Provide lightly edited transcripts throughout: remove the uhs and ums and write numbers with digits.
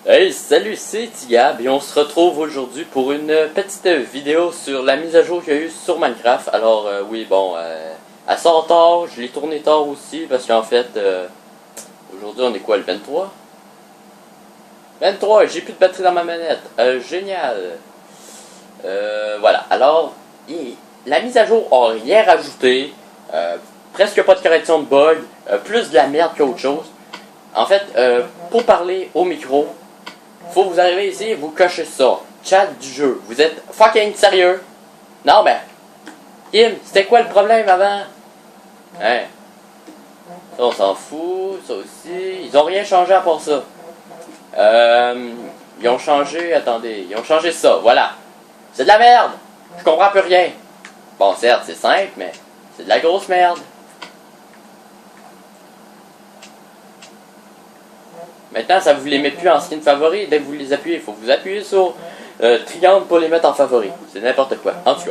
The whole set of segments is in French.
Hey, salut, c'est Tigab et on se retrouve aujourd'hui pour une petite vidéo sur la mise à jour qu'il y a eu sur Minecraft. Alors oui, bon, elle sort tard, je l'ai tourné tard aussi parce qu'en fait, aujourd'hui on est quoi, le 23? 23, j'ai plus de batterie dans ma manette, génial. Voilà, alors, la mise à jour a rien rajouté, presque pas de correction de bug, plus de la merde qu'autre chose. En fait, pour parler au micro, faut vous arriver ici et vous cochez ça. Chat du jeu. Vous êtes fucking sérieux? Non, ben. Kim, c'était quoi le problème avant? Hein? Ça, on s'en fout. Ça aussi. Ils ont rien changé à part ça. Ils ont changé. Attendez. Ils ont changé ça. Voilà. C'est de la merde. Je comprends plus rien. Bon, certes, c'est simple, mais c'est de la grosse merde. Maintenant, ça vous les met plus en skin favori. Dès que vous les appuyez, il faut vous appuyer sur triangle pour les mettre en favori. C'est n'importe quoi. En tout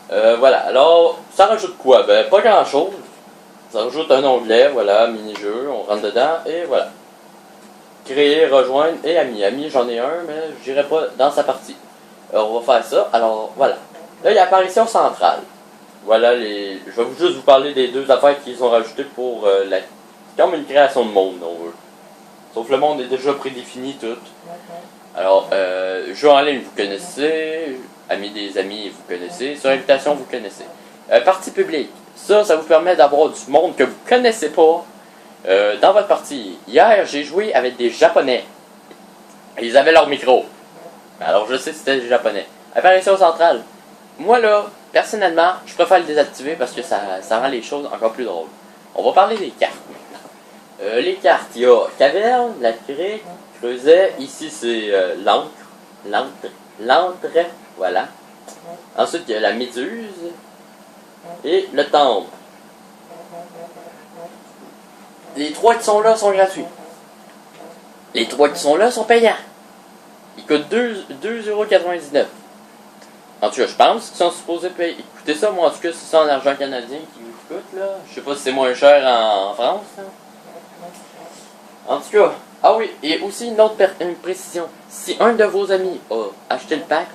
cas. Voilà. Alors, ça rajoute quoi? Ben, pas grand chose. Ça rajoute un onglet. Voilà, mini-jeu. On rentre dedans. Et voilà. Créer, rejoindre et amis. Amis, j'en ai un, mais j'irai pas dans sa partie. Alors, on va faire ça. Alors, voilà. Là, il y a apparition centrale. Voilà les. Je vais juste vous parler des deux affaires qu'ils ont rajoutées pour la. Comme une création de monde, on veut. Sauf le monde est déjà prédéfini tout. Alors, jeu en ligne, vous connaissez. Amis des amis, vous connaissez. Sur invitation, vous connaissez. Partie publique. Ça vous permet d'avoir du monde que vous connaissez pas dans votre partie. Hier, j'ai joué avec des Japonais. Ils avaient leur micro. Alors, je sais que c'était des Japonais. Apparition centrale. Moi, là, personnellement, je préfère le désactiver parce que ça rend les choses encore plus drôles. On va parler des cartes. Les cartes, il y a caverne, la crique, creuset, ici c'est l'antre, voilà. Ensuite il y a la méduse et le temple. Les trois qui sont là sont gratuits. Les trois qui sont là sont payants. Ils coûtent 2,99 €. En tout cas, je pense qu'ils sont supposés payer. Écoutez ça, moi en tout cas, c'est ça en argent canadien qui vous coûte là. Je sais pas si c'est moins cher en France. Là. En tout cas, ah oui, et aussi une autre précision. Si un de vos amis a acheté le pack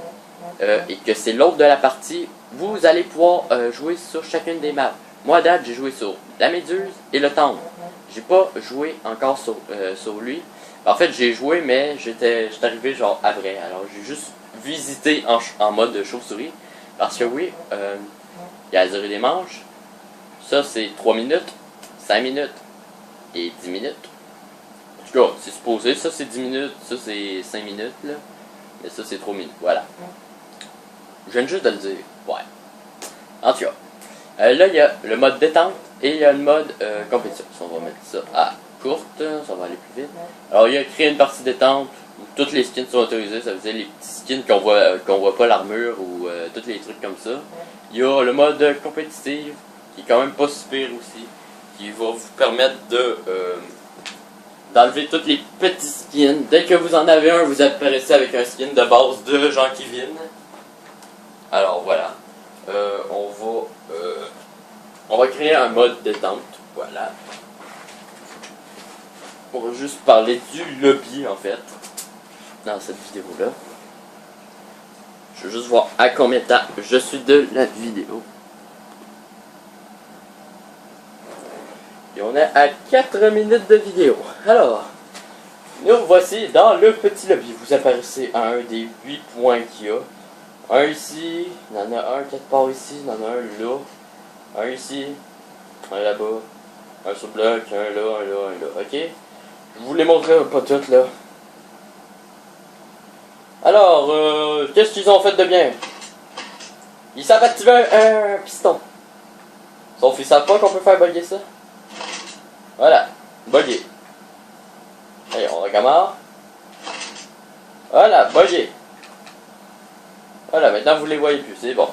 et que c'est l'autre de la partie, vous allez pouvoir jouer sur chacune des maps. Moi à date, j'ai joué sur la méduse et le temple. J'ai pas joué encore sur lui. En fait, j'ai joué, mais j'étais arrivé genre après. Alors j'ai juste visité en mode chauve-souris. Parce que oui, il y a la durée des manches. Ça c'est 3 minutes, 5 minutes et 10 minutes. En tout cas, c'est supposé, ça c'est 10 minutes, ça c'est 5 minutes, là. Mais ça c'est 3 minutes, voilà. Je viens juste de le dire, ouais. En tout cas, là il y a le mode détente et il y a le mode compétition. On va mettre ça à courte, ça va aller plus vite. Alors il y a créer une partie détente où toutes les skins sont autorisées, ça veut dire les petits skins qu'on voit pas l'armure ou tous les trucs comme ça. Il y a le mode compétitif qui est quand même pas super aussi, qui va vous permettre d'enlever tous les petits skins. Dès que vous en avez un, vous apparaissez avec un skin de base de Jean-Kevin. Alors voilà. On va créer un mode détente. Voilà. On va juste parler du lobby en fait. Dans cette vidéo-là. Je veux juste voir à combien de temps je suis de la vidéo. Et on est à 4 minutes de vidéo. Alors, nous voici dans le petit lobby. Vous apparaissez à un des 8 points qu'il y a. Un ici, il y en a un quelque part ici, il y en a un là. Un ici, un là-bas. Un sur le bloc, un là, un là, un là. Ok? Je vous les montrerai pas toutes là. Alors, qu'est-ce qu'ils ont fait de bien? Ils savent activer un piston. Sauf qu'ils savent pas qu'on peut faire bugger ça. Voilà, bugué. Allez, on recommence. Voilà, bugué. Voilà, maintenant vous les voyez plus, c'est bon.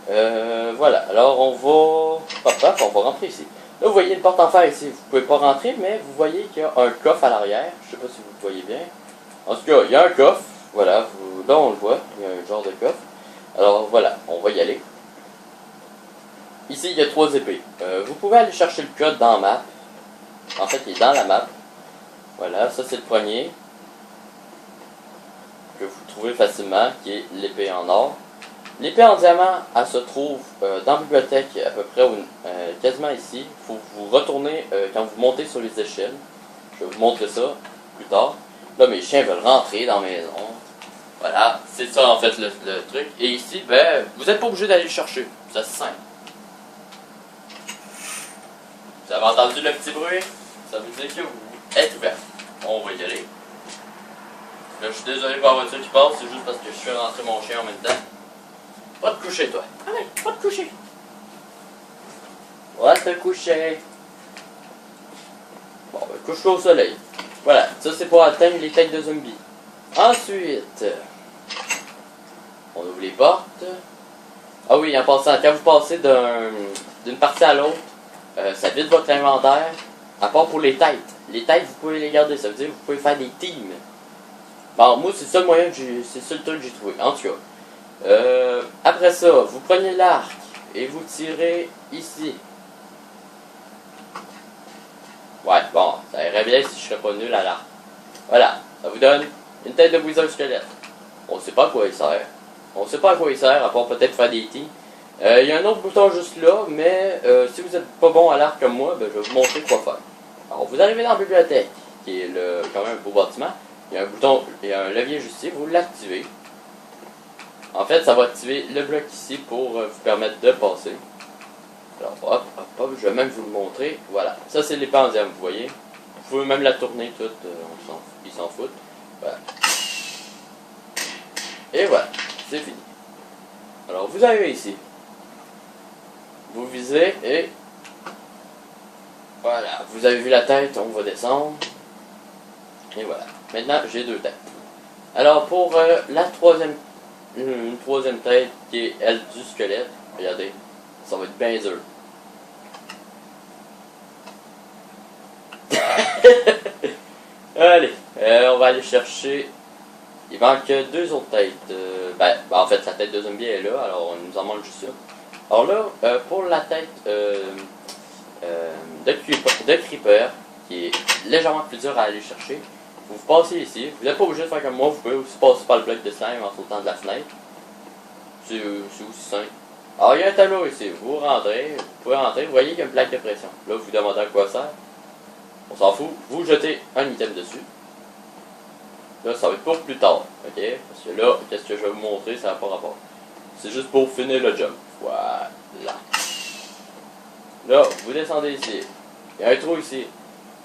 Voilà, alors on va... Hop, on va rentrer ici. Là, vous voyez une porte en fer ici. Vous pouvez pas rentrer, mais vous voyez qu'il y a un coffre à l'arrière. Je sais pas si vous le voyez bien. En tout cas, il y a un coffre. Voilà, là on le voit. Il y a un genre de coffre. Alors voilà, on va y aller. Ici, il y a 3 épées. Vous pouvez aller chercher le code dans la map. En fait, il est dans la map. Voilà, ça c'est le poignet que vous trouvez facilement, qui est l'épée en or. L'épée en diamant, elle se trouve dans la bibliothèque à peu près quasiment ici. Il faut vous retourner quand vous montez sur les échelles. Je vais vous montrer ça plus tard. Là, mes chiens veulent rentrer dans la maison. Voilà, c'est ça en fait le truc. Et ici, ben, vous n'êtes pas obligé d'aller le chercher. C'est assez simple. Vous avez entendu le petit bruit? Ça veut dire que vous êtes ouvert. On va y aller. Là, je suis désolé pour la voiture qui passe, c'est juste parce que je suis rentré mon chien en même temps. Va te coucher, toi. Allez, va te coucher. Va te coucher. Bon, ben, couche-toi au soleil. Voilà, ça c'est pour atteindre les têtes de zombies. Ensuite, on ouvre les portes. Ah oui, en passant, quand vous passez d'une partie à l'autre, ça vide votre inventaire, à part pour les têtes. Les têtes, vous pouvez les garder, ça veut dire que vous pouvez faire des teams. Bon, moi, c'est ça le moyen que c'est ça le truc que j'ai trouvé. En tout cas, après ça, vous prenez l'arc et vous tirez ici. Ouais, bon, ça irait bien si je serais pas nul à l'arc. Voilà, ça vous donne une tête de Wither squelette. On sait pas à quoi il sert. On sait pas à quoi il sert, à part peut-être faire des teams. Il y a un autre bouton juste là, mais si vous n'êtes pas bon à l'arc comme moi, ben, je vais vous montrer quoi faire. Alors, vous arrivez dans la bibliothèque, qui est quand même un beau bâtiment. Il y a un bouton, il y a un levier juste ici, vous l'activez. En fait, ça va activer le bloc ici pour vous permettre de passer. Alors, hop, hop, hop, je vais même vous le montrer. Voilà, ça c'est l'épée en diamant, vous voyez. Vous pouvez même la tourner toute, ils s'en foutent. Voilà. Et voilà, c'est fini. Alors, vous arrivez ici. Vous visez et... Voilà, vous avez vu la tête, on va descendre. Et voilà. Maintenant, j'ai deux têtes. Alors, pour la une troisième tête, qui est elle du squelette, regardez, ça va être bien dur. Allez, on va aller chercher... Il manque deux autres têtes. En fait, la tête de zombie est là, alors on nous en manque juste une. Alors là, pour la tête de creeper, qui est légèrement plus dur à aller chercher, vous passez ici. Vous n'êtes pas obligé de faire comme moi, vous pouvez aussi passer par le bloc de slime en sautant de la fenêtre. C'est aussi simple. Alors il y a un tableau ici, vous rentrez, vous pouvez rentrer, vous voyez qu'il y a une plaque de pression. Là, vous vous demandez à quoi ça sert. On s'en fout, vous jetez un item dessus. Là, ça va être pour plus tard, ok? Parce que là, qu'est-ce que je vais vous montrer, ça n'a pas rapport. C'est juste pour finir le job. Voilà. Là, vous descendez ici. Il y a un trou ici.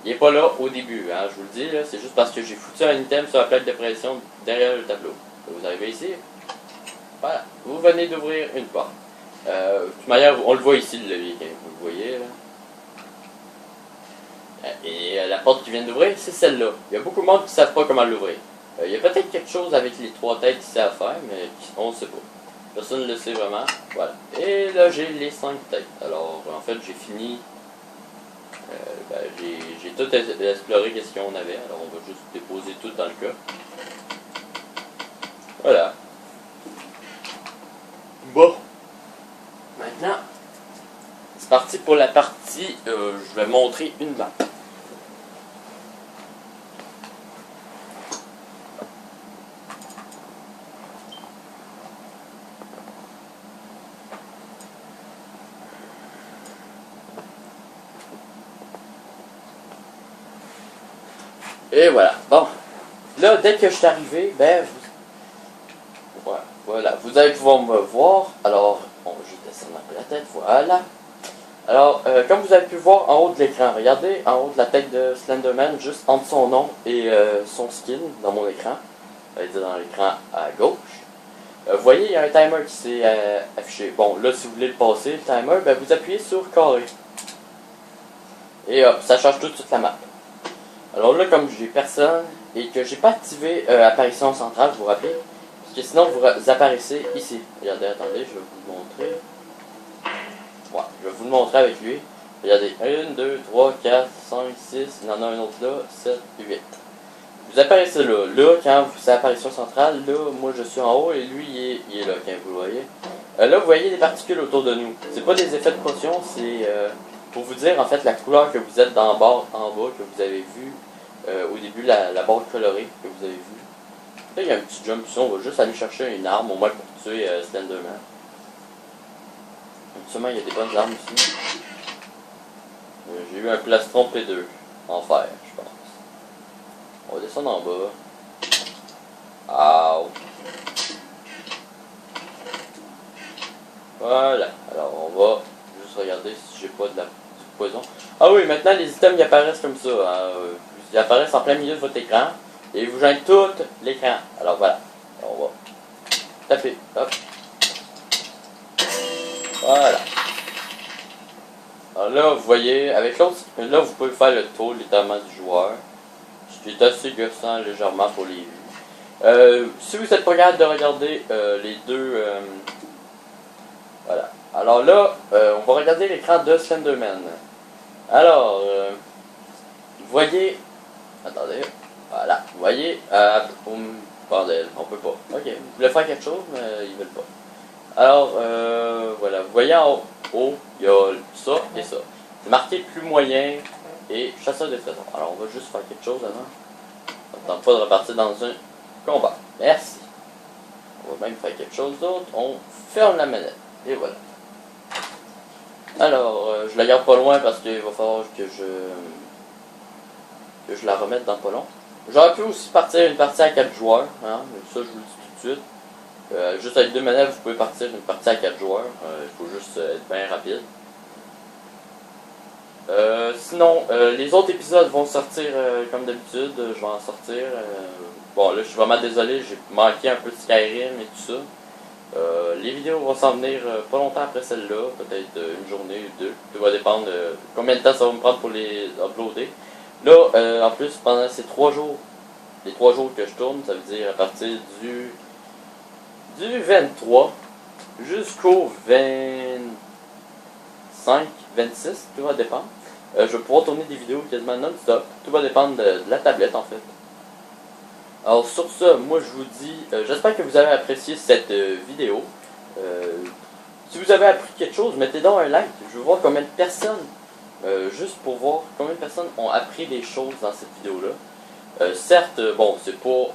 Il n'est pas là au début, hein, je vous le dis, là. C'est juste parce que j'ai foutu un item sur la plaque de pression derrière le tableau. Là, vous arrivez ici. Voilà. Vous venez d'ouvrir une porte. De toute manière, on le voit ici, le levier, vous le voyez, là. Et la porte qui vient d'ouvrir, c'est celle-là. Il y a beaucoup de monde qui ne savent pas comment l'ouvrir. Il y a peut-être quelque chose avec les trois têtes ici à faire, mais on ne sait pas. Personne ne le sait vraiment. Voilà. Et là, j'ai les 5 têtes. Alors, en fait, j'ai fini. J'ai tout exploré qu'est-ce qu'on avait. Alors, on va juste déposer tout dans le cas. Voilà. Bon. Maintenant, c'est parti pour la partie. Je vais montrer une map. Et voilà. Bon. Là, dès que je suis arrivé, ben, voilà. Vous allez pouvoir me voir. Alors, on va juste descendre un peu la tête. Voilà. Alors, comme vous avez pu voir en haut de l'écran, regardez en haut de la tête de Slenderman, juste entre son nom et son skin dans mon écran. Ça va être dans l'écran à gauche. Vous voyez, il y a un timer qui s'est affiché. Bon, là, si vous voulez le passer, le timer, ben, vous appuyez sur carré. Et hop, ça change tout de suite la map. Alors là, comme j'ai personne et que j'ai pas activé apparition centrale, vous vous rappelez, parce que sinon vous apparaissez ici. Regardez, attendez, je vais vous le montrer. Ouais, je vais vous le montrer avec lui. Regardez, 1, 2, 3, 4, 5, 6, il y en a un autre là, 7, 8. Vous apparaissez là. Là, quand c'est apparition centrale, là, moi je suis en haut et lui il est là, quand vous le voyez. Là, vous voyez des particules autour de nous. C'est pas des effets de potion, c'est pour vous dire en fait la couleur que vous êtes dans le bas, en bas, que vous avez vu au début, la barre colorée que vous avez vue. Là, il y a un petit jump ici, on va juste aller chercher une arme, au moins pour tuer Slenderman. Sûrement, il y a des bonnes armes ici. J'ai eu un plastron P2 en fer, je pense. On va descendre en bas. Aouh. Voilà. Alors, on va juste regarder si j'ai pas du poison. Ah oui, maintenant, les items, ils apparaissent comme ça. Hein. Ils apparaissent en plein milieu de votre écran. Et ils vous gênent tout l'écran. Alors, voilà. On va taper. Hop. Voilà. Alors là, vous voyez, avec l'autre, là, vous pouvez faire le tour littéralement du joueur. Ce qui est assez gossant légèrement pour les vues. Si vous êtes pas capable de regarder les deux... voilà. Alors là, on va regarder l'écran de Slenderman. Alors, vous voyez... Attendez. Voilà. Vous voyez... bordel, on peut pas. Ok, vous voulez faire quelque chose, mais ils veulent pas. Alors, voilà. Vous voyez en haut, il y a ça et ça. C'est marqué plus moyen et chasseur de trésors. Alors, on va juste faire quelque chose avant. On ne tente pas de repartir dans un combat. Merci. On va même faire quelque chose d'autre. On ferme la manette. Et voilà. Alors, je la garde pas loin parce qu'il va falloir que je la remette dans pas long. J'aurais pu aussi partir une partie à 4 joueurs. Hein, mais ça, je vous le dis tout de suite. Juste avec 2 manettes, vous pouvez partir une partie à 4 joueurs. Il faut juste être bien rapide. Sinon, les autres épisodes vont sortir comme d'habitude. Je vais en sortir. Bon, là, je suis vraiment désolé. J'ai manqué un peu de Skyrim et tout ça. Les vidéos vont s'en venir pas longtemps après celle-là. Peut-être une journée ou deux. Tout va dépendre de combien de temps ça va me prendre pour les uploader. Là, en plus, pendant ces 3 jours, les 3 jours que je tourne, ça veut dire à partir du 23 jusqu'au 25, 26, tout va dépendre. Je vais pouvoir tourner des vidéos quasiment non-stop. Tout va dépendre de la tablette en fait. Alors sur ça, moi je vous dis, j'espère que vous avez apprécié cette vidéo. Si vous avez appris quelque chose, mettez donc un like. Je veux voir combien de personnes, juste pour voir combien de personnes ont appris des choses dans cette vidéo-là. Certes, bon, c'est pas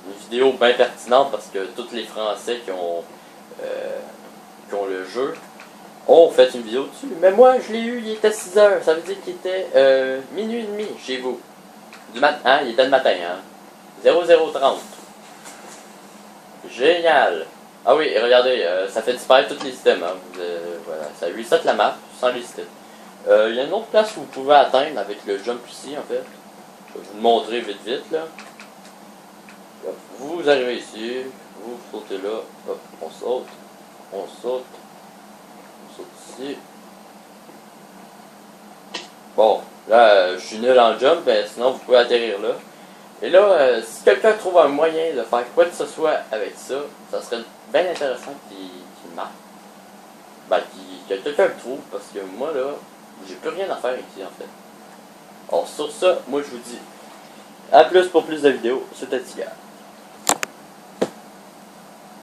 une vidéo bien pertinente parce que tous les Français qui ont le jeu ont fait une vidéo dessus. Mais moi, je l'ai eu, il était 6 heures. Ça veut dire qu'il était minuit et demi chez vous. Du matin, hein, il était le matin, hein. 0030. Génial. Ah oui, et regardez, ça fait disparaître tous les items. Hein. Voilà, ça reset la map sans les items. Il y a une autre place où vous pouvez atteindre avec le jump ici, en fait. Je vais vous le montrer vite vite, là. Hop, vous arrivez ici, vous sautez là, hop, on saute, on saute ici. Bon, là, je suis nul en jump, mais sinon vous pouvez atterrir là. Et là, si quelqu'un trouve un moyen de faire quoi que ce soit avec ça, ça serait bien intéressant qu'il marque. Ben, que quelqu'un le trouve, parce que moi, là, j'ai plus rien à faire ici, en fait. Alors, sur ça, moi, je vous dis à plus pour plus de vidéos. C'était Tigard.